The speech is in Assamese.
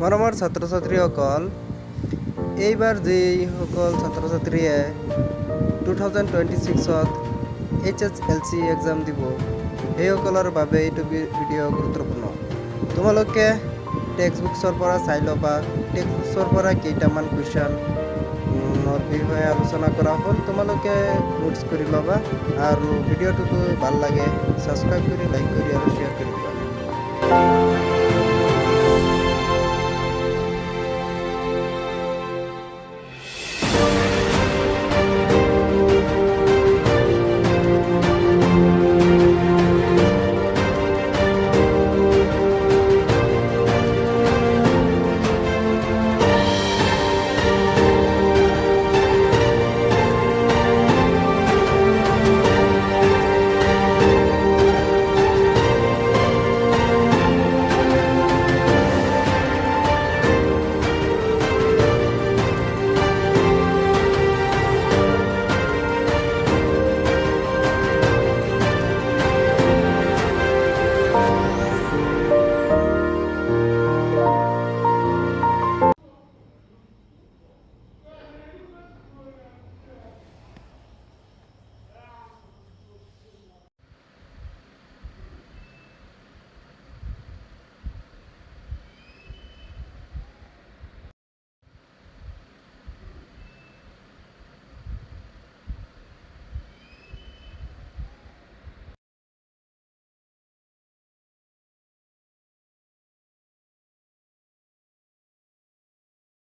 মৰমৰ ছাত্ৰ ছাত্ৰীসকল, এইবাৰ যিসকল ছাত্ৰ ছাত্ৰীয়ে 2026ত HSLC এক্সাম দিব, সেইসকলৰ বাবে এইটো ভিডিঅ' গুৰুত্বপূৰ্ণ। তোমালোকে টেক্সট বুকছৰ পৰা চাই ল'বা। টেক্সট বুকছৰ পৰা কেইটামান কুৱেশ্যনৰ বিষয়ে আলোচনা কৰা হ'ল, তোমালোকে নোটছ কৰি ল'বা আৰু ভিডিঅ'টো ভাল লাগে ছাবস্ক্ৰাইব কৰি, লাইক কৰি আৰু শ্বেয়াৰ কৰি দিবা।